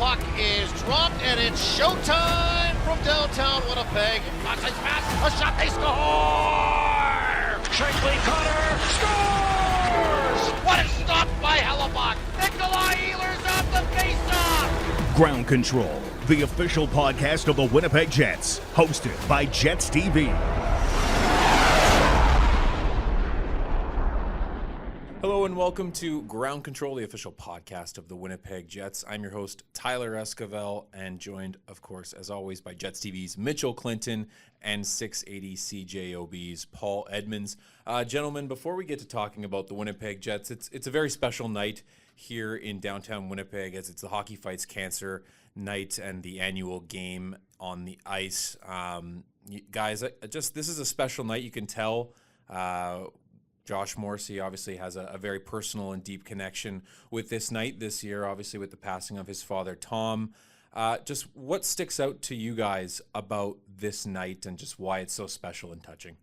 puck is dropped, and it's showtime from downtown Winnipeg. Nice pass, a shot, they score! Shankly Cutter scores! What a stop by Hellebuck! Nikolai Ehlers off the faceoff! Ground Control, the official podcast of the Winnipeg Jets, hosted by Jets TV. Hello and welcome to Ground Control, the official podcast of the Winnipeg Jets. I'm your host, Tyler Esquivel, and joined, of course, as always, by Jets TV's Mitchell Clinton and 680 CJOB's Paul Edmonds. Gentlemen, before we get to talking about the Winnipeg Jets, it's a very special night here in downtown Winnipeg, as it's the Hockey Fights Cancer night and the annual game on the ice. Guys, this is a special night. You can tell Josh Morrissey obviously has a very personal and deep connection with this night this year, obviously with the passing of his father, Tom. Just what sticks out to you guys about this night and just why it's so special and touching?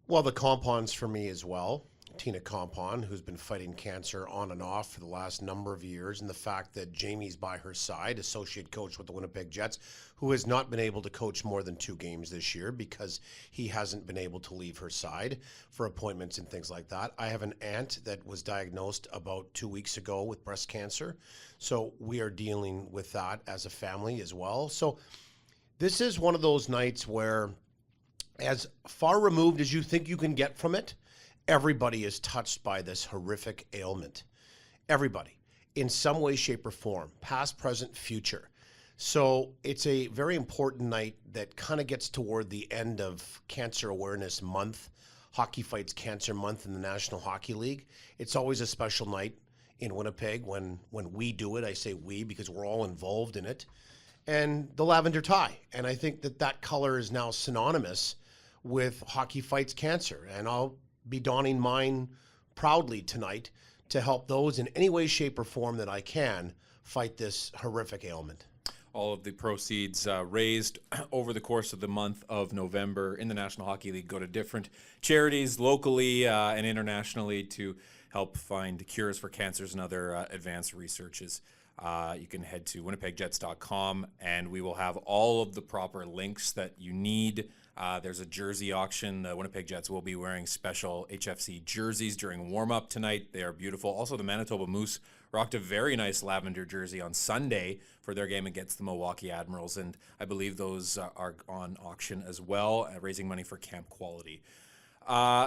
Well, the Compons for me as well. Tina Compon, who's been fighting cancer on and off for the last number of years, and the fact that Jamie's by her side, associate coach with the Winnipeg Jets, who has not been able to coach more than 2 games this year because he hasn't been able to leave her side for appointments and things like that. I have an aunt that was diagnosed about 2 weeks ago with breast cancer, so we are dealing with that as a family as well. So this is one of those nights where, as far removed as you think you can get from it, everybody is touched by this horrific ailment. Everybody, in some way, shape, or form, past, present, future. So it's a very important night that kind of gets toward the end of Cancer Awareness Month, Hockey Fights Cancer Month in the National Hockey League. It's always a special night in Winnipeg when we do it. I say we because we're all involved in it. And the lavender tie. And I think that color is now synonymous with Hockey Fights Cancer. And I'll be donning mine proudly tonight to help those in any way, shape, or form that I can fight this horrific ailment. All of the proceeds raised over the course of the month of November in the National Hockey League go to different charities locally and internationally to help find cures for cancers and other advanced researches. You can head to WinnipegJets.com and we will have all of the proper links that you need. There's a jersey auction. The Winnipeg Jets will be wearing special HFC jerseys during warm-up tonight. They are beautiful. Also, the Manitoba Moose rocked a very nice lavender jersey on Sunday for their game against the Milwaukee Admirals, and I believe those are on auction as well, raising money for Camp Quality.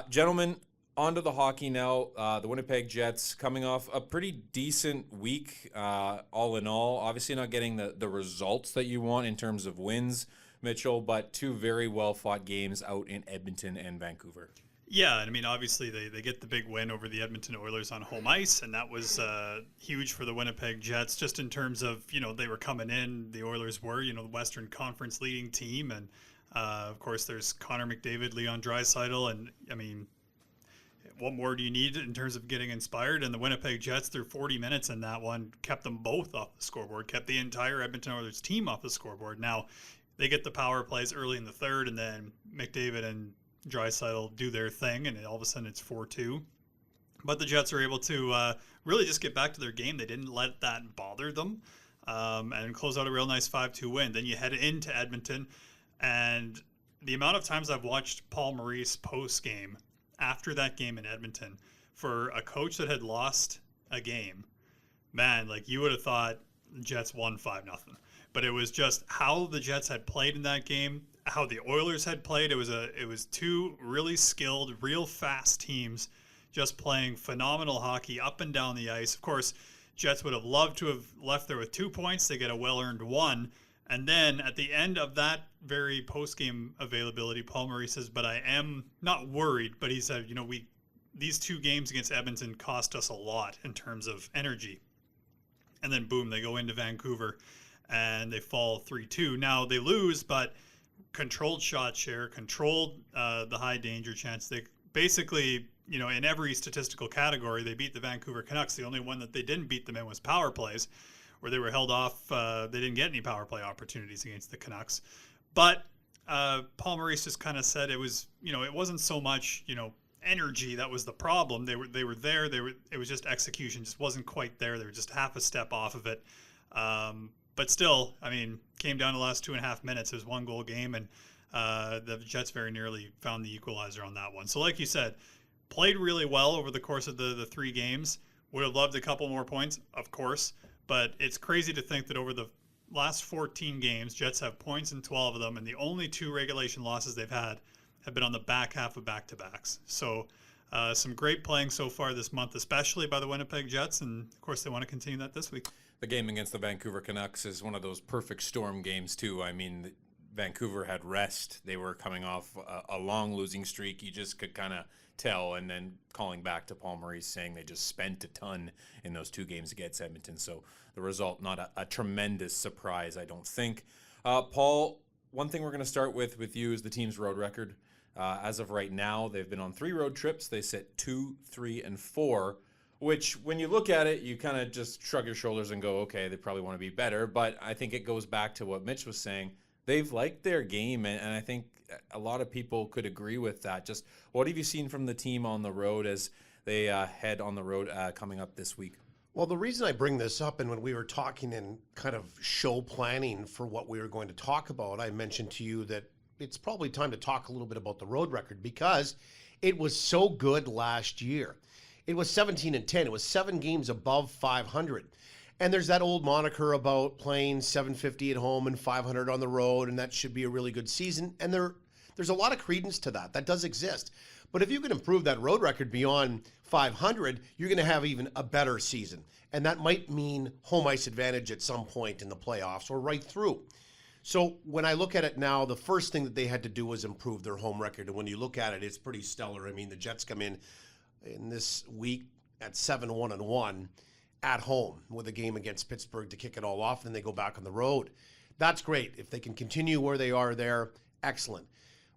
Gentlemen, on to the hockey now. The Winnipeg Jets coming off a pretty decent week, all in all. Obviously not getting the results that you want in terms of wins, Mitchell, but 2 very well-fought games out in Edmonton and Vancouver. Yeah, I mean, obviously they get the big win over the Edmonton Oilers on home ice, and that was huge for the Winnipeg Jets, just in terms of, they were coming in, the Oilers were, the Western Conference leading team, and of course there's Connor McDavid, Leon Draisaitl, and I mean, what more do you need in terms of getting inspired? And the Winnipeg Jets, through 40 minutes in that one, kept them both off the scoreboard, kept the entire Edmonton Oilers team off the scoreboard. Now, they get the power plays early in the third, and then McDavid and Draisaitl do their thing, and all of a sudden it's 4-2. But the Jets are able to really just get back to their game. They didn't let that bother them, and close out a real nice 5-2 win. Then you head into Edmonton, and the amount of times I've watched Paul Maurice post-game after that game in Edmonton, for a coach that had lost a game, man, like you would have thought the Jets won 5-0. But it was just how the Jets had played in that game, how the Oilers had played. It was 2 really skilled, real fast teams just playing phenomenal hockey up and down the ice. Of course, Jets would have loved to have left there with 2 points. They get a well-earned 1. And then at the end of that very post-game availability, Paul Maurice says, but I am not worried. But he said, these 2 games against Edmonton cost us a lot in terms of energy. And then boom, they go into Vancouver and they fall 3-2. Now they lose, but controlled shot share, controlled the high danger chance. They basically, in every statistical category, they beat the Vancouver Canucks. The only one that they didn't beat them in was power plays, where they were held off. They didn't get any power play opportunities against the Canucks. But Paul Maurice just kind of said it was, it wasn't so much, energy that was the problem. They were there. It was just execution just wasn't quite there. They were just half a step off of it. But still, I mean, came down to the last 2.5 minutes. It was 1-goal game, and the Jets very nearly found the equalizer on that one. So like you said, played really well over the course of the 3 games. Would have loved a couple more points, of course, but it's crazy to think that over the last 14 games, Jets have points in 12 of them, and the only 2 regulation losses they've had have been on the back half of back-to-backs. So some great playing so far this month, especially by the Winnipeg Jets, and of course they want to continue that this week. The game against the Vancouver Canucks is one of those perfect storm games too. I mean, Vancouver had rest. They were coming off a long losing streak. You just could kind of tell, and then calling back to Paul Maurice saying they just spent a ton in those 2 games against Edmonton. So the result, not a tremendous surprise, I don't think. Paul, one thing we're going to start with you is the team's road record. As of right now, they've been on 3 road trips. They sit 2, 3, and 4, which when you look at it, you kind of just shrug your shoulders and go, okay, they probably want to be better. But I think it goes back to what Mitch was saying. They've liked their game, and I think a lot of people could agree with that. Just what have you seen from the team on the road as they head on the road coming up this week? Well, the reason I bring this up, and when we were talking in kind of show planning for what we were going to talk about, I mentioned to you that it's probably time to talk a little bit about the road record because it was so good last year. It was 17-10. It was 7 games above 500. And there's that old moniker about playing 750 at home and 500 on the road, and that should be a really good season. And there's a lot of credence to that. That does exist. But if you can improve that road record beyond 500, you're going to have even a better season. And that might mean home ice advantage at some point in the playoffs or right through. So when I look at it now, the first thing that they had to do was improve their home record. And when you look at it, it's pretty stellar. I mean, the Jets come in this week at 7-1-1 at home with a game against Pittsburgh to kick it all off. And then they go back on the road. That's great. If they can continue where they are there, excellent.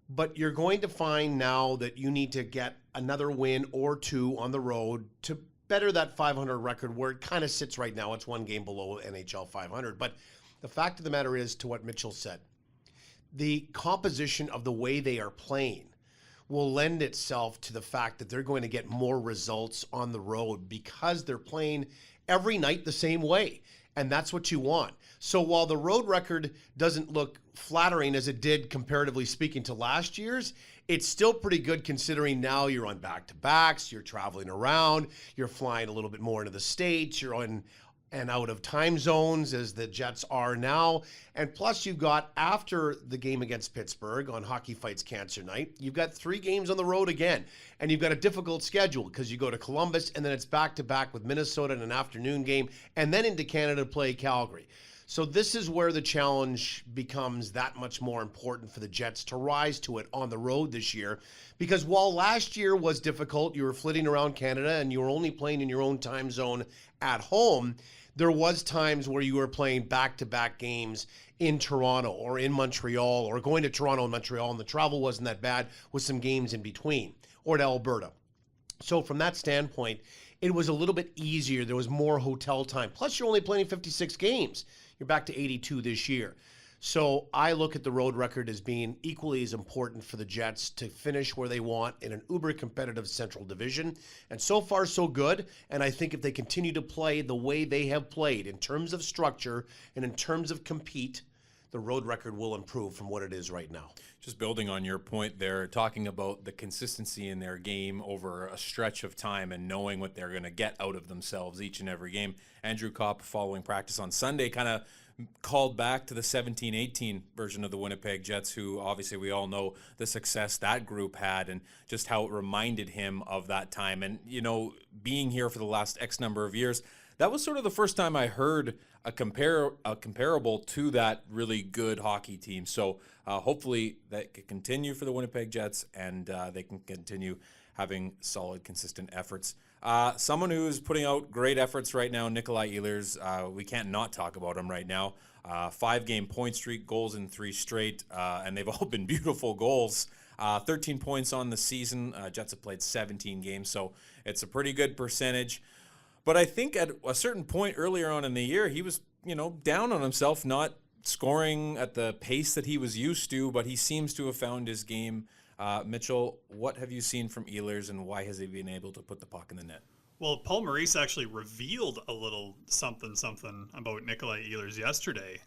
But you're going to find now that you need to get another win or 2 on the road to better that 500 record where it kind of sits right now. It's 1 game below NHL 500. But the fact of the matter is, to what Mitchell said, the composition of the way they are playing will lend itself to the fact that they're going to get more results on the road because they're playing every night the same way. And that's what you want. So while the road record doesn't look flattering as it did comparatively speaking to last year's, it's still pretty good considering now you're on back-to-backs, you're traveling around, you're flying a little bit more into the States, you're on and out of time zones as the Jets are now. And plus you've got, after the game against Pittsburgh on Hockey Fights Cancer Night, you've got 3 games on the road again. And you've got a difficult schedule because you go to Columbus and then it's back-to-back with Minnesota in an afternoon game and then into Canada to play Calgary. So this is where the challenge becomes that much more important for the Jets to rise to it on the road this year. Because while last year was difficult, you were flitting around Canada and you were only playing in your own time zone at home, there was times where you were playing back-to-back games in Toronto or in Montreal or going to Toronto and Montreal, and the travel wasn't that bad with some games in between, or to Alberta. So from that standpoint, it was a little bit easier. There was more hotel time. Plus, you're only playing 56 games. You're back to 82 this year. So I look at the road record as being equally as important for the Jets to finish where they want in an uber competitive Central Division. And so far, so good. And I think if they continue to play the way they have played in terms of structure and in terms of compete, the road record will improve from what it is right now. Just building on your point there, talking about the consistency in their game over a stretch of time and knowing what they're going to get out of themselves each and every game. Andrew Kopp, following practice on Sunday, kind of called back to the 17-18 version of the Winnipeg Jets, who obviously we all know the success that group had and just how it reminded him of that time. And, you know, being here for the last X number of years, that was sort of the first time I heard a comparable to that really good hockey team. So hopefully that can continue for the Winnipeg Jets and they can continue having solid, consistent efforts. Someone who's putting out great efforts right now, Nikolai Ehlers. We can't not talk about him right now. 5-game point streak, goals in 3 straight, and they've all been beautiful goals. 13 points on the season. Jets have played 17 games, so it's a pretty good percentage. But I think at a certain point earlier on in the year, he was, down on himself, not scoring at the pace that he was used to, but he seems to have found his game. Mitchell, what have you seen from Ehlers and why has he been able to put the puck in the net? Well, Paul Maurice actually revealed a little something about Nikolai Ehlers yesterday,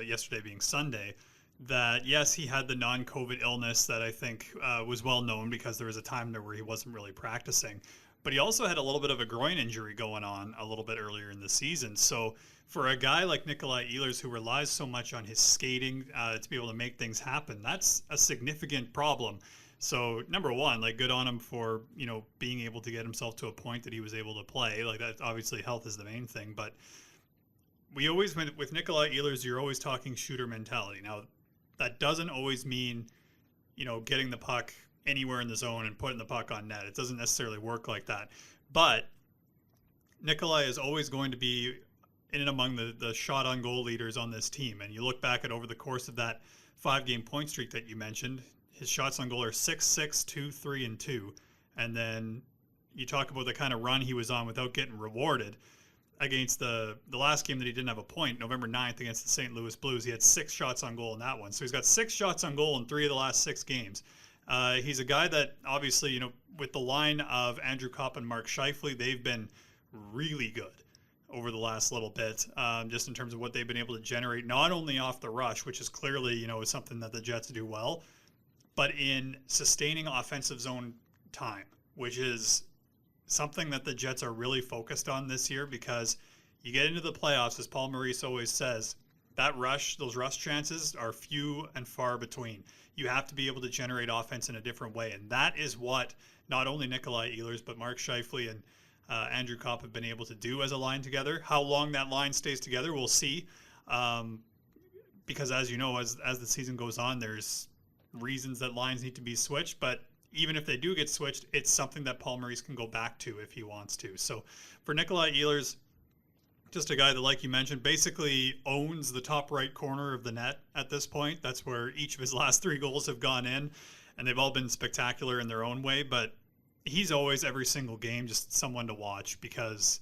yesterday being Sunday, that yes, he had the non-COVID illness that I think was well known because there was a time there where he wasn't really practicing. But he also had a little bit of a groin injury going on a little bit earlier in the season. So for a guy like Nikolai Ehlers, who relies so much on his skating to be able to make things happen, that's a significant problem. So number one, like, good on him for, being able to get himself to a point that he was able to play. Like, that, obviously health is the main thing, but we always, with Nikolai Ehlers, you're always talking shooter mentality. Now, that doesn't always mean, getting the puck anywhere in the zone and putting the puck on net. It doesn't necessarily work like that. But Nikolai is always going to be in and among the shot on goal leaders on this team. And you look back at over the course of that 5-game point streak that you mentioned, his shots on goal are 6-6, 2-3, and 2. And then you talk about the kind of run he was on without getting rewarded. Against the last game that he didn't have a point, November 9th against the St. Louis Blues, he had 6 shots on goal in that one. So he's got 6 shots on goal in 3 of the last 6 games. He's a guy that obviously, with the line of Andrew Kopp and Mark Scheifele, they've been really good over the last little bit, just in terms of what they've been able to generate, not only off the rush, which is clearly, is something that the Jets do well, but in sustaining offensive zone time, which is something that the Jets are really focused on this year, because you get into the playoffs, as Paul Maurice always says, those rush chances are few and far between. You have to be able to generate offense in a different way, and that is what not only Nikolai Ehlers, but Mark Scheifele and Andrew Kopp have been able to do as a line together. How long that line stays together, we'll see, because as you know, as the season goes on, there's reasons that lines need to be switched, but even if they do get switched, it's something that Paul Maurice can go back to if he wants to. So for Nikolai Ehlers, just a guy that, like you mentioned, basically owns the top right corner of the net at this point. That's where each of his last 3 goals have gone in, and they've all been spectacular in their own way. But he's always, every single game, just someone to watch, because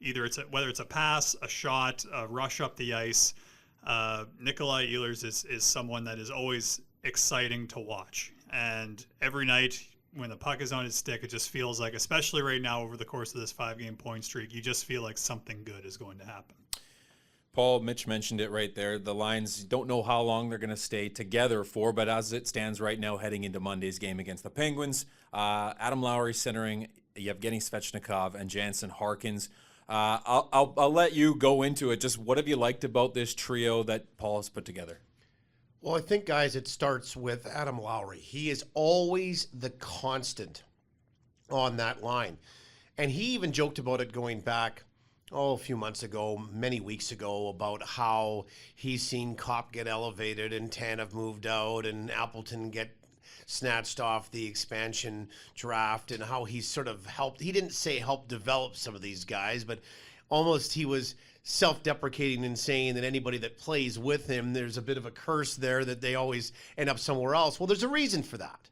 either whether it's a pass, a shot, a rush up the ice, Nikolai Ehlers is someone that is always exciting to watch. And every night when the puck is on his stick, it just feels like, especially right now over the course of this 5-game point streak, you just feel like something good is going to happen. Paul, Mitch mentioned it right there. The lines don't know how long they're going to stay together for, but as it stands right now, heading into Monday's game against the Penguins, Adam Lowry centering Yevgeny Svechnikov and Jansen Harkins. I'll let you go into it. Just what have you liked about this trio that Paul has put together? Well, I think, guys, it starts with Adam Lowry. He is always the constant on that line. And he even joked about it going back, a few months ago, many weeks ago, about how he's seen Kopp get elevated and Tanev moved out and Appleton get snatched off the expansion draft, and how he's sort of helped. He didn't say help develop some of these guys, but almost he was self-deprecating and saying that anybody that plays with him, there's a bit of a curse there that they always end up somewhere else. Well, there's a reason for that.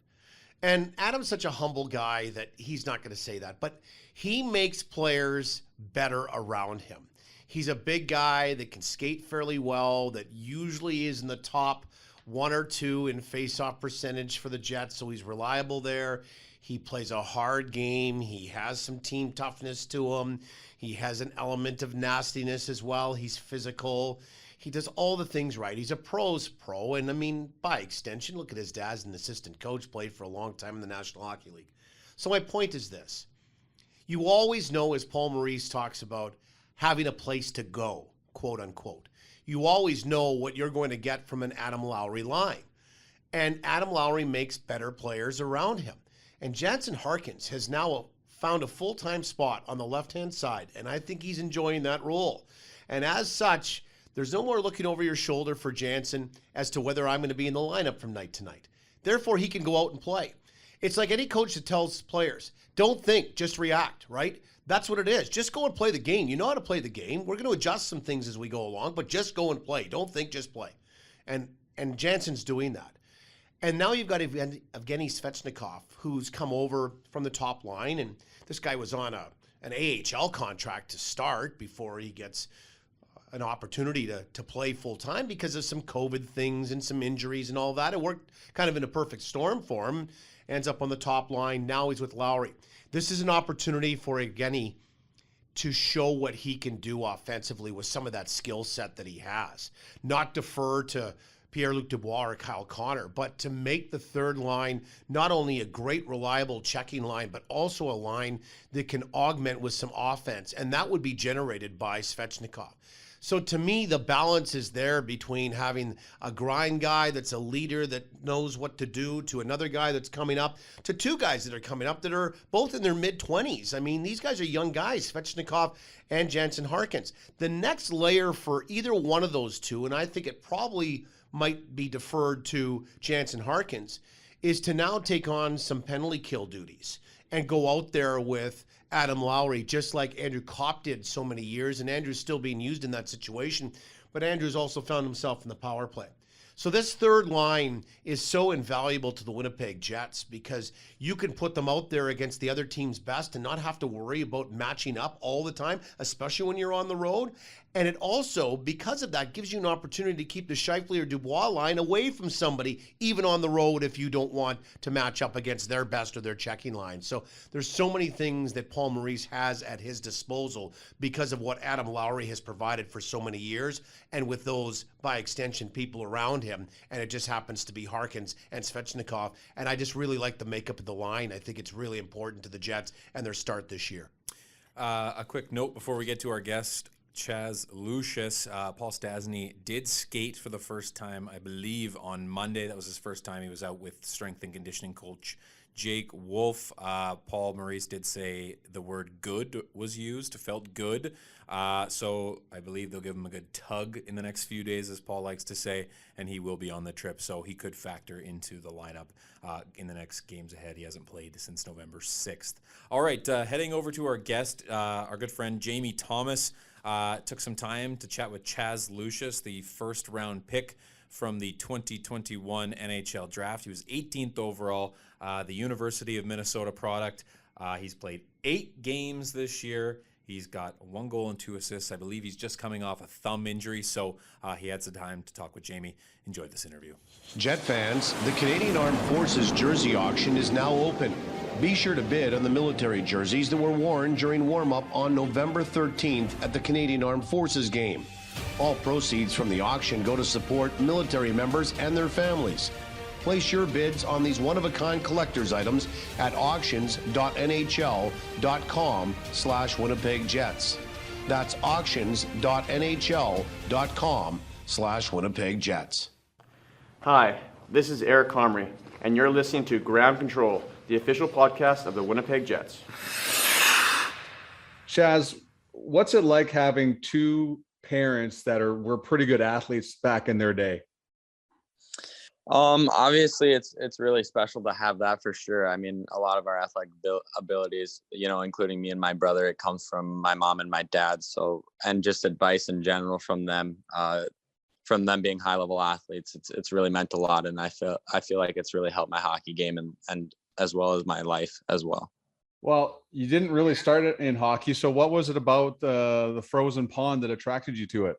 And Adam's such a humble guy that he's not going to say that, but he makes players better around him. He's a big guy that can skate fairly well, that usually is in the top 1 or 2 in face-off percentage for the Jets, so he's reliable there. He plays a hard game. He has some team toughness to him. He has an element of nastiness as well. He's physical. He does all the things right. He's a pro's pro, and I mean, by extension, look at his dad's an assistant coach, played for a long time in the National Hockey League. So my point is this. You always know, as Paul Maurice talks about, having a place to go, quote unquote. You always know what you're going to get from an Adam Lowry line. And Adam Lowry makes better players around him. And Jansen Harkins has now found a full-time spot on the left-hand side, and I think he's enjoying that role. And as such, there's no more looking over your shoulder for Jansen as to whether I'm going to be in the lineup from night to night. Therefore, he can go out and play. It's like any coach that tells players, don't think, just react, right? That's what it is. Just go and play the game. You know how to play the game. We're going to adjust some things as we go along, but just go and play. Don't think, just play. And Jansen's doing that. And now you've got Evgeny Svechnikov, who's come over from the top line, and this guy was on an AHL contract to start before he gets an opportunity to play full-time because of some COVID things and some injuries and all that. It worked kind of in a perfect storm for him. ends up on the top line. Now he's with Lowry. This is an opportunity for Evgeny to show what he can do offensively with some of that skill set that he has. Not defer to Pierre-Luc Dubois or Kyle Connor, but to make the third line not only a great, reliable checking line, but also a line that can augment with some offense. And that would be generated by Svechnikov. So to me, the balance is there between having a grind guy that's a leader that knows what to do, to another guy that's coming up, to two guys that are coming up that are both in their mid-20s. I mean, these guys are young guys, Svechnikov and Jansen Harkins. The next layer for either one of those two, and I think it probably might be deferred to Jansen Harkins, is to now take on some penalty kill duties and go out there with Adam Lowry, just like Andrew Kopp did so many years, and Andrew's still being used in that situation, but Andrew's also found himself in the power play. So this third line is so invaluable to the Winnipeg Jets because you can put them out there against the other team's best and not have to worry about matching up all the time, especially when you're on the road. And it also, because of that, gives you an opportunity to keep the Scheifele or Dubois line away from somebody, even on the road, if you don't want to match up against their best or their checking line. So there's so many things that Paul Maurice has at his disposal because of what Adam Lowry has provided for so many years, and with those, by extension, people around him. And it just happens to be Harkins and Svechnikov. And I just really like the makeup of the line. I think it's really important to the Jets and their start this year. A quick note before we get to our guest, Chaz Lucius. Paul Stastny did skate for the first time, I believe, on Monday. That was his first time. He was out with strength and conditioning coach Jake Wolf. Paul Maurice did say the word good was used, felt good. So I believe they'll give him a good tug in the next few days, as Paul likes to say, and he will be on the trip. So he could factor into the lineup in the next games ahead. He hasn't played since November 6th. All right, heading over to our guest, our good friend Jamie Thomas. Took some time to chat with Chaz Lucius, the first-round pick from the 2021 NHL draft. He was 18th overall, the University of Minnesota product. He's played 8 games this year. He's got 1 goal and 2 assists. I believe he's just coming off a thumb injury, so he had some time to talk with Jamie. Enjoyed this interview. Jet fans, the Canadian Armed Forces jersey auction is now open. Be sure to bid on the military jerseys that were worn during warm-up on November 13th at the Canadian Armed Forces game. All proceeds from the auction go to support military members and their families. Place your bids on these one-of-a-kind collector's items at auctions.nhl.com/WinnipegJets. That's auctions.nhl.com/WinnipegJets. Hi, this is Eric Comrie, and you're listening to Ground Control, the official podcast of the Winnipeg Jets. Chaz, what's it like having 2 parents that were pretty good athletes back in their day? Obviously it's really special to have that for sure. I mean, a lot of our athletic abilities, including me and my brother, it comes from my mom and my dad. So, and just advice in general from them being high level athletes, it's really meant a lot. And I feel like it's really helped my hockey game and as well as my life as well. Well, you didn't really start it in hockey. So what was it about the frozen pond that attracted you to it?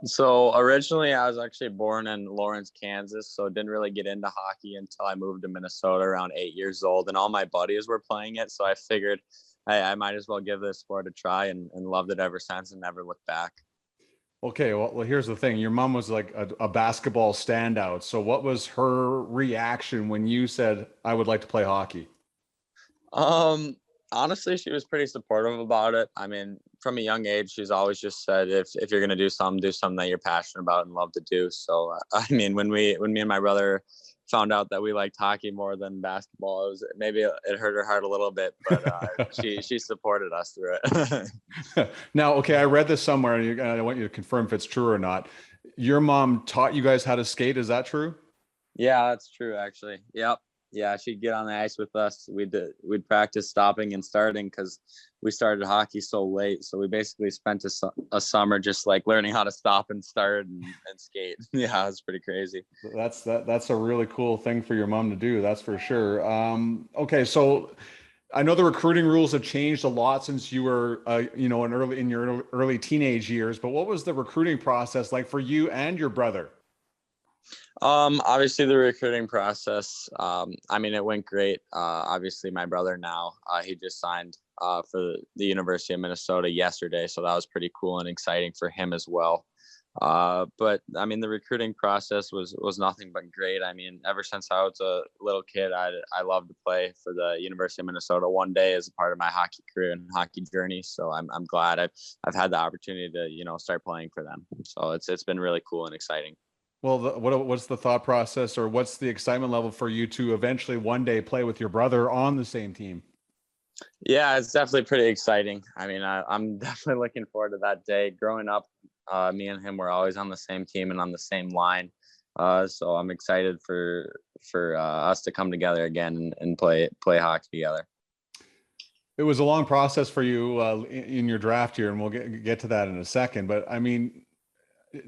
So originally I was actually born in Lawrence, Kansas, so didn't really get into hockey until I moved to Minnesota around 8 years old, and all my buddies were playing it. So I figured, hey, I might as well give this sport a try, and loved it ever since and never looked back. Okay. Well, here's the thing. Your mom was like a basketball standout. So what was her reaction when you said, I would like to play hockey? Honestly, she was pretty supportive about it. I mean, from a young age, she's always just said, if you're going to do something that you're passionate about and love to do. So, I mean, when me and my brother found out that we liked hockey more than basketball, it hurt her heart a little bit, but she supported us through it. Now, okay, I read this somewhere, and I want you to confirm if it's true or not. Your mom taught you guys how to skate. Is that true? Yeah, that's true, actually. Yep. Yeah, she'd get on the ice with us. We'd practice stopping and starting because we started hockey so late. So we basically spent a summer just like learning how to stop and start and skate. Yeah, it's pretty crazy. That's a really cool thing for your mom to do. That's for sure. Okay, so I know the recruiting rules have changed a lot since you were, in your early teenage years. But what was the recruiting process like for you and your brother? Obviously the recruiting process, I mean, it went great. Obviously my brother now, he just signed for the University of Minnesota yesterday. So that was pretty cool and exciting for him as well. But I mean, the recruiting process was nothing but great. I mean, ever since I was a little kid, I loved to play for the University of Minnesota one day as a part of my hockey career and hockey journey. So I'm glad I've had the opportunity to, start playing for them. So it's been really cool and exciting. Well, what's the thought process, or what's the excitement level for you to eventually one day play with your brother on the same team? Yeah, it's definitely pretty exciting. I mean, I'm definitely looking forward to that day. Growing up, me and him were always on the same team and on the same line. So I'm excited for us to come together again and play hockey together. It was a long process for you in your draft year, and we'll get to that in a second. But I mean,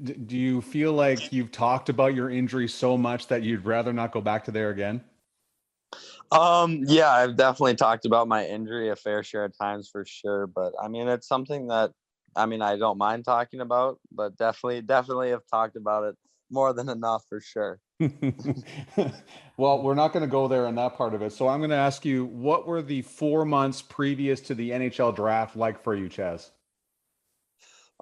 do you feel like you've talked about your injury so much that you'd rather not go back to there again? Yeah, I've definitely talked about my injury a fair share of times for sure. But I mean, it's something that, I mean, I don't mind talking about, but definitely have talked about it more than enough for sure. Well, we're not going to go there on that part of it. So I'm going to ask you, what were the 4 months previous to the NHL draft like for you, Chaz?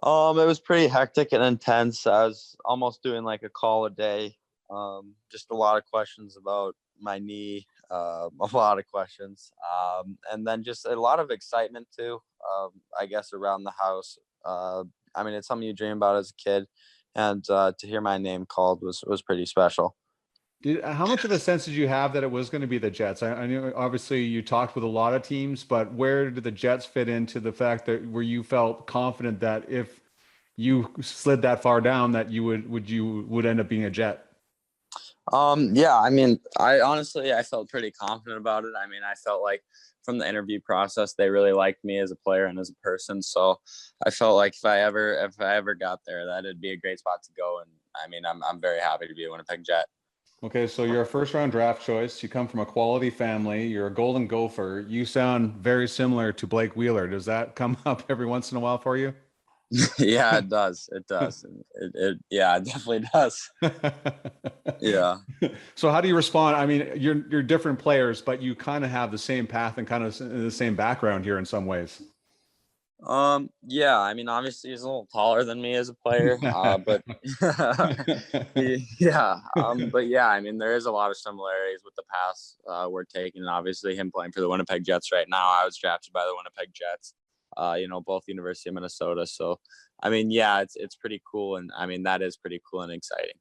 It was pretty hectic and intense. I was almost doing like a call a day. Just a lot of questions about my knee, a lot of questions. And then just a lot of excitement too, I guess, around the house. I mean, it's something you dream about as a kid, and to hear my name called was pretty special. How much of a sense did you have that it was going to be the Jets? I knew obviously you talked with a lot of teams, but where did the Jets fit into the fact that where you felt confident that if you slid that far down, that you would end up being a Jet? Yeah, I mean, I felt pretty confident about it. I mean, I felt like from the interview process, they really liked me as a player and as a person. So I felt like if I ever got there, that it'd be a great spot to go. And I mean, I'm very happy to be a Winnipeg Jet. Okay, so you're a first round draft choice. You come from a quality family. You're a Golden Gopher. You sound very similar to Blake Wheeler. Does that come up every once in a while for you? Yeah, it does. It does. Yeah, it definitely does. Yeah. So how do you respond? I mean, you're different players, but you kind of have the same path and kind of the same background here in some ways. Yeah, I mean, obviously he's a little taller than me as a player, but yeah, but yeah, I mean, there is a lot of similarities with the paths we're taking, and obviously him playing for the Winnipeg Jets right now. I was drafted by the Winnipeg Jets, both University of Minnesota. So, I mean, yeah, it's pretty cool, and I mean that is pretty cool and exciting.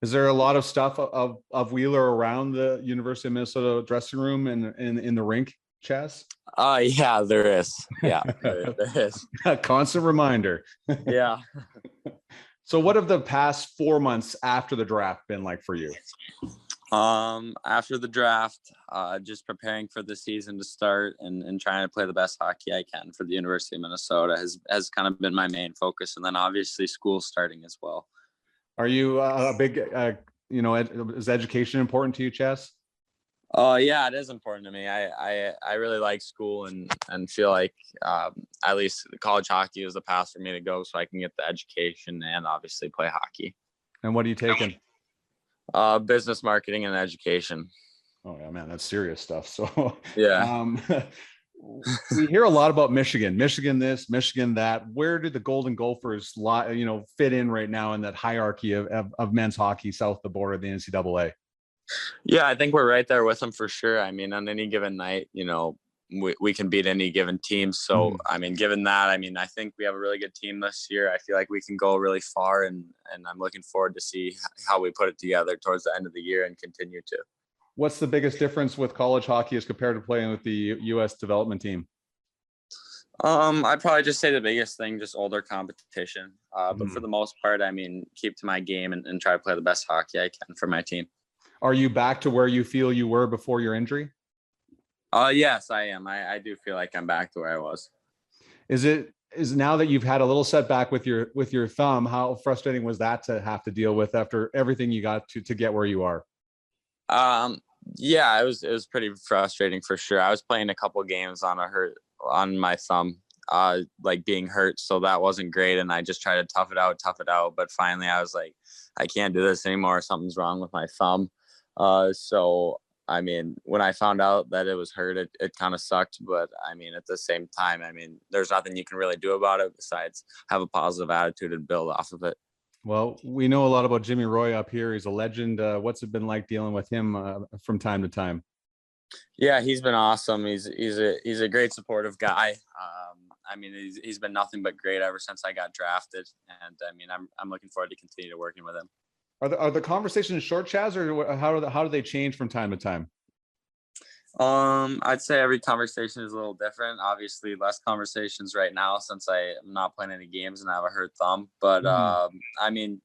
Is there a lot of stuff of Wheeler around the University of Minnesota dressing room and in the rink, Chaz? Yeah, there is. Yeah, there is. A constant reminder. Yeah. So what have the past 4 months after the draft been like for you? After the draft, just preparing for the season to start and trying to play the best hockey I can for the University of Minnesota has kind of been my main focus. And then obviously school starting as well. Are you a big, is education important to you, Chaz? Yeah, it is important to me. I really like school and feel like at least college hockey is the path for me to go so I can get the education and obviously play hockey. And what are you taking? Business, marketing, and education. Oh yeah, man, that's serious stuff. So yeah. We hear a lot about Michigan this, Michigan that. Where did the Golden Gophers fit in right now in that hierarchy of men's hockey south of the border of the NCAA? Yeah, I think we're right there with them for sure. I mean, on any given night, we can beat any given team. So, I mean, given that, I mean, I think we have a really good team this year. I feel like we can go really far, and I'm looking forward to see how we put it together towards the end of the year and continue to. What's the biggest difference with college hockey as compared to playing with the U.S. development team? I'd probably just say the biggest thing, just older competition. But for the most part, I mean, keep to my game and try to play the best hockey I can for my team. Are you back to where you feel you were before your injury? Yes, I am. I do feel like I'm back to where I was. Is now that you've had a little setback with your thumb, how frustrating was that to have to deal with after everything you got to get where you are? Yeah, it was pretty frustrating for sure. I was playing a couple games on my thumb like being hurt. So that wasn't great. And I just tried to tough it out. But finally I was like, I can't do this anymore. Something's wrong with my thumb. So, I mean, when I found out that it was hurt, it kind of sucked. But I mean, at the same time, I mean, there's nothing you can really do about it besides have a positive attitude and build off of it. Well, we know a lot about Jimmy Roy up here. He's a legend. What's it been like dealing with him from time to time? Yeah, he's been awesome. He's a great supportive guy. I mean, he's been nothing but great ever since I got drafted, and I mean, I'm looking forward to continue to working with him. Are the conversations short, Chaz, or how do they change from time to time? I'd say every conversation is a little different. Obviously, less conversations right now since I'm not playing any games and I have a hurt thumb. But I mean,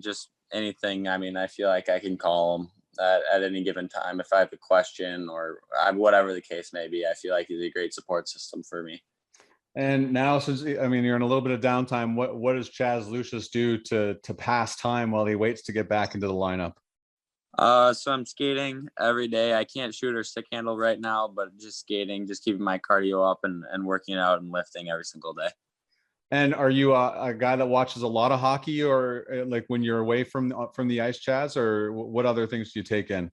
just anything. I mean, I feel like I can call him at any given time if I have a question or whatever the case may be. I feel like he's a great support system for me. And now, since I mean you're in a little bit of downtime, what does Chaz Lucius do to pass time while he waits to get back into the lineup? So I'm skating every day. I can't shoot or stick handle right now, but just skating, just keeping my cardio up and working out and lifting every single day. And are you a guy that watches a lot of hockey, or like when you're away from the ice, Chaz, or what other things do you take in?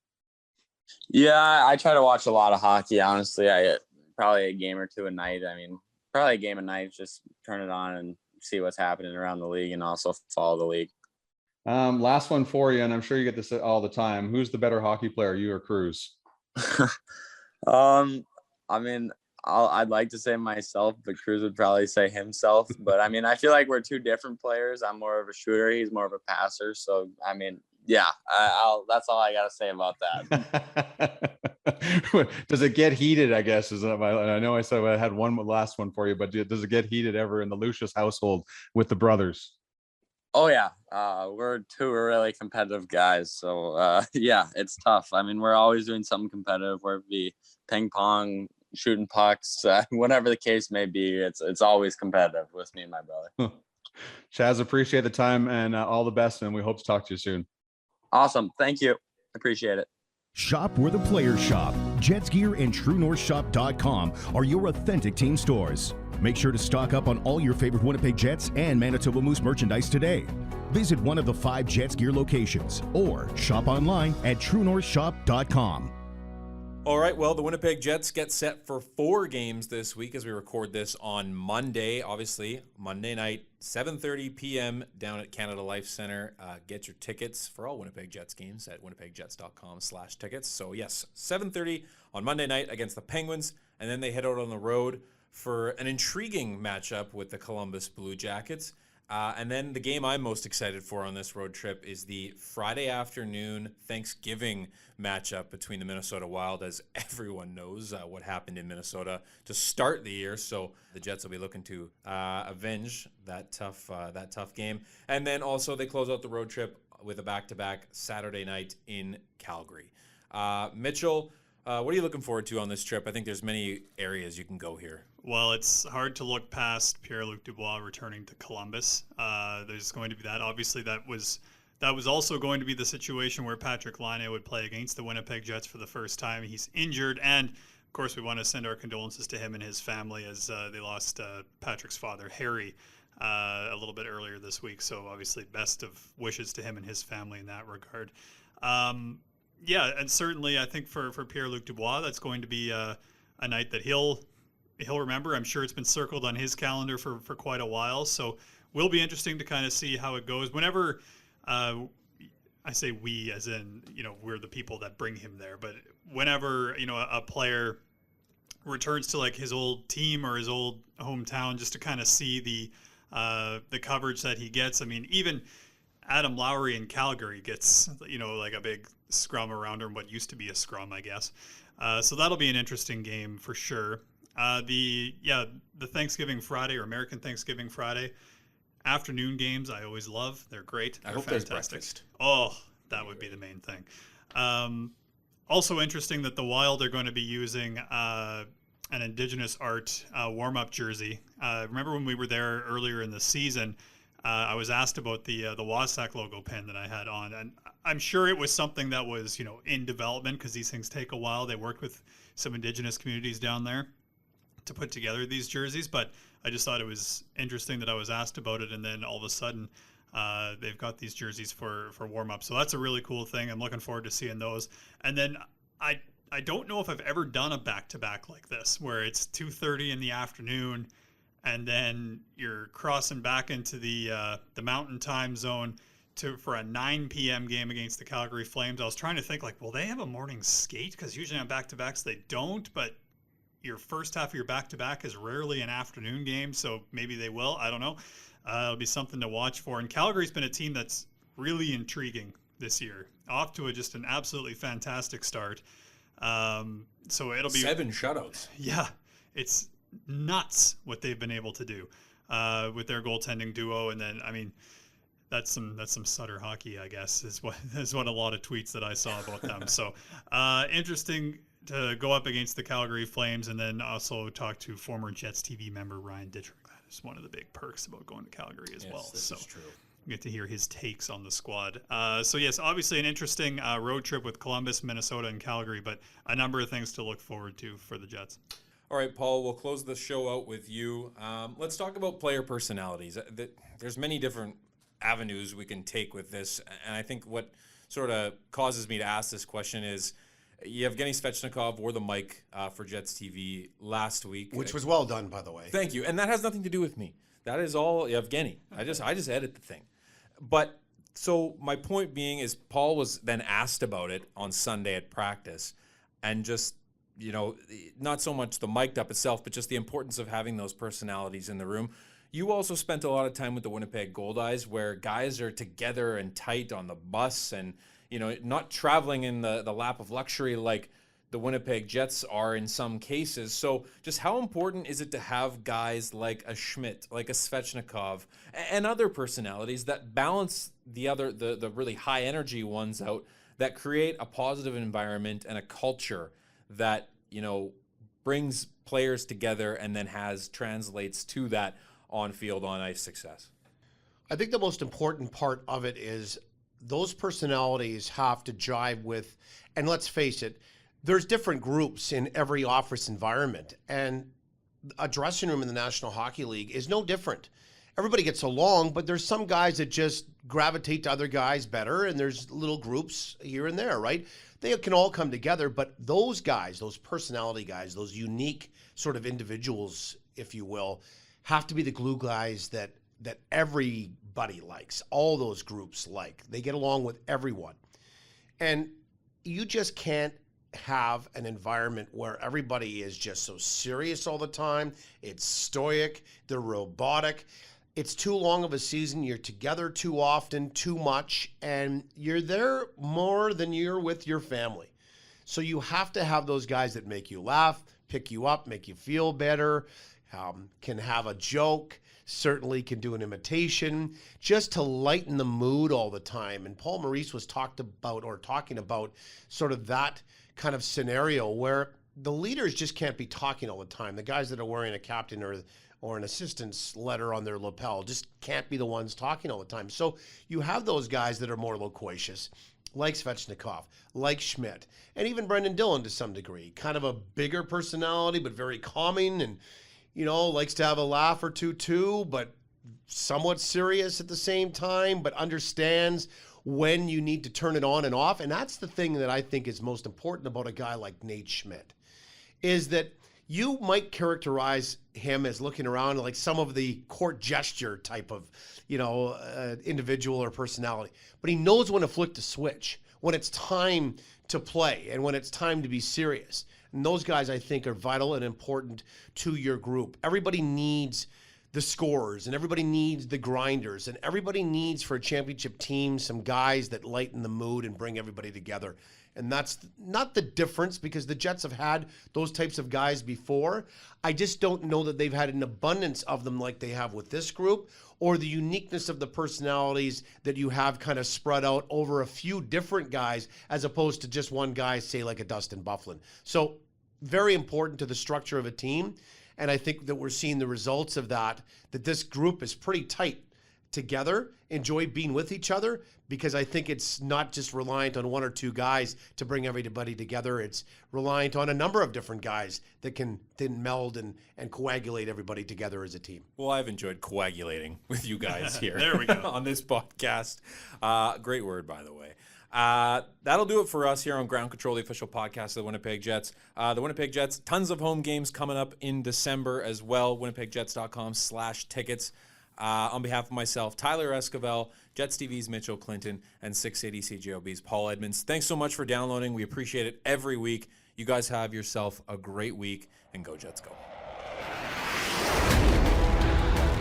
Yeah, I try to watch a lot of hockey. Honestly, I probably a game or two a night. I mean, probably a game a night. Just turn it on and see what's happening around the league, and also follow the league. Last one for you, and I'm sure you get this all the time. Who's the better hockey player, you or Cruz? I mean, I'd like to say myself, but Cruz would probably say himself. But I mean, I feel like we're two different players. I'm more of a shooter. He's more of a passer. So, I mean, yeah, that's all I got to say about that. Does it get heated, I guess? I know I said I had one last one for you, but does it get heated ever in the Lucius household with the brothers? Oh, yeah. We're two really competitive guys. So, yeah, it's tough. I mean, we're always doing something competitive, whether it be ping pong, shooting pucks, whatever the case may be. It's always competitive with me and my brother. Chaz, appreciate the time and all the best, and we hope to talk to you soon. Awesome. Thank you. Appreciate it. Shop where the players shop. Jets Gear and TrueNorthShop.com are your authentic team stores. Make sure to stock up on all your favorite Winnipeg Jets and Manitoba Moose merchandise today. Visit one of the 5 Jets Gear locations or shop online at TrueNorthShop.com. All right, well, the Winnipeg Jets get set for 4 games this week as we record this on Monday. Obviously, Monday night, 7:30 p.m. down at Canada Life Center. Get your tickets for all Winnipeg Jets games at winnipegjets.com/tickets. So, yes, 7:30 on Monday night against the Penguins, and then they head out on the road for an intriguing matchup with the Columbus Blue Jackets. And then the game I'm most excited for on this road trip is the Friday afternoon Thanksgiving matchup between the Minnesota Wild, as everyone knows what happened in Minnesota to start the year. So the Jets will be looking to avenge that tough game. And then also they close out the road trip with a back-to-back Saturday night in Calgary. Mitchell, what are you looking forward to on this trip? I think there's many areas you can go here. Well, it's hard to look past Pierre-Luc Dubois returning to Columbus. There's going to be that. Obviously, that was also going to be the situation where Patrick Laine would play against the Winnipeg Jets for the first time. He's injured, and of course, we want to send our condolences to him and his family as they lost Patrick's father, Harry, a little bit earlier this week. So obviously, best of wishes to him and his family in that regard. Yeah, and certainly I think for Pierre-Luc Dubois, that's going to be a night that he'll remember. I'm sure it's been circled on his calendar for quite a while. So will be interesting to kind of see how it goes. Whenever I say we, as in, we're the people that bring him there, but whenever, a player returns to like his old team or his old hometown, just to kind of see the coverage that he gets. I mean, even Adam Lowry in Calgary gets, like a big scrum around him, what used to be a scrum, I guess. So that'll be an interesting game for sure. The Thanksgiving Friday or American Thanksgiving Friday afternoon games, I always love. They're great. They're hope fantastic. There's breakfast. Oh, that would be the main thing. Also interesting that the Wild are going to be using an Indigenous art warm-up jersey. Remember when we were there earlier in the season, I was asked about the Wasac logo pin that I had on, and I'm sure it was something that was, in development because these things take a while. They worked with some Indigenous communities down there. to put together these jerseys, but I just thought it was interesting that I was asked about it, and then all of a sudden they've got these jerseys for warm-up. So that's a really cool thing. I'm looking forward to seeing those. And then I don't know if I've ever done a back-to-back like this, where it's 2:30 in the afternoon, and then you're crossing back into the Mountain Time zone for a 9 p.m. game against the Calgary Flames. I was trying to think, like, will they have a morning skate? Because usually on back-to-backs they don't, but your first half of your back-to-back is rarely an afternoon game, so maybe they will. I don't know. It'll be something to watch for. And Calgary's been a team that's really intriguing this year. Off to just an absolutely fantastic start. So it'll be 7 shutouts. Yeah, it's nuts what they've been able to do with their goaltending duo. And then, I mean, that's some Sutter hockey, I guess, is what a lot of tweets that I saw about them. So interesting to go up against the Calgary Flames, and then also talk to former Jets TV member Ryan Dittrich. That is one of the big perks about going to Calgary as well. This So is true. get to hear his takes on the squad. So yes, obviously an interesting road trip with Columbus, Minnesota, and Calgary, but a number of things to look forward to for the Jets. All right, Paul, we'll close the show out with you. Let's talk about player personalities. There's many different avenues we can take with this, and I think what sort of causes me to ask this question is Yevgeny Svechnikov wore the mic for Jets TV last week. Which was well done, by the way. Thank you. And that has nothing to do with me. That is all Yevgeny. I just edit the thing. But so my point being is Paul was then asked about it on Sunday at practice, and just, not so much the mic'd up itself, but just the importance of having those personalities in the room. You also spent a lot of time with the Winnipeg Goldeyes, where guys are together and tight on the bus and, not traveling in the lap of luxury like the Winnipeg Jets are in some cases. So just how important is it to have guys like a Schmidt, like a Svechnikov, and other personalities that balance the really high energy ones out, that create a positive environment and a culture that, brings players together and then translates to that on-field, on-ice success? I think the most important part of it is those personalities have to jive with, and let's face it, there's different groups in every office environment, and a dressing room in the National Hockey League is no different. Everybody gets along, but there's some guys that just gravitate to other guys better, and there's little groups here and there, right? They can all come together, but those guys, those personality guys, those unique sort of individuals, if you will, have to be the glue guys that everybody likes, all those groups like. They get along with everyone. And you just can't have an environment where everybody is just so serious all the time. It's stoic, they're robotic. It's too long of a season. You're together too often, too much, and you're there more than you're with your family. So you have to have those guys that make you laugh, pick you up, make you feel better, can have a joke, certainly can do an imitation, just to lighten the mood all the time. And Paul Maurice was talking about sort of that kind of scenario where the leaders just can't be talking all the time. The guys that are wearing a captain or an assistant's letter on their lapel just can't be the ones talking all the time. So you have those guys that are more loquacious, like Svechnikov, like Schmidt, and even Brendan Dillon to some degree. Kind of a bigger personality, but very calming, and likes to have a laugh or two too, but somewhat serious at the same time, but understands when you need to turn it on and off. And that's the thing that I think is most important about a guy like Nate Schmidt, is that you might characterize him as looking around like some of the court gesture type of, individual or personality, but he knows when to flick the switch, when it's time to play and when it's time to be serious. And those guys, I think, are vital and important to your group. Everybody needs the scorers, and everybody needs the grinders, and everybody needs, for a championship team, some guys that lighten the mood and bring everybody together. And that's not the difference, because the Jets have had those types of guys before. I just don't know that they've had an abundance of them like they have with this group, or the uniqueness of the personalities that you have kind of spread out over a few different guys, as opposed to just one guy, say like a Dustin Byfuglien. So very important to the structure of a team. And I think that we're seeing the results of that this group is pretty tight together, enjoy being with each other, because I think it's not just reliant on one or two guys to bring everybody together. It's reliant on a number of different guys that can then meld and coagulate everybody together as a team. Well, I've enjoyed coagulating with you guys here There we go. on this podcast. Great word, by the way. That'll do it for us here on Ground Control, the official podcast of the Winnipeg Jets. The Winnipeg Jets, tons of home games coming up in December as well. WinnipegJets.com/tickets. On behalf of myself, Tyler Esquivel, Jets TV's Mitchell Clinton, and 680 CJOB's Paul Edmonds. Thanks so much for downloading. We appreciate it every week. You guys have yourself a great week, and go Jets go.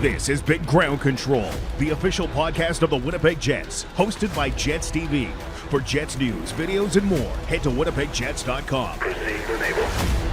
This is Big Ground Control, the official podcast of the Winnipeg Jets, hosted by Jets TV. For Jets news, videos, and more, head to WinnipegJets.com. Proceed to enable.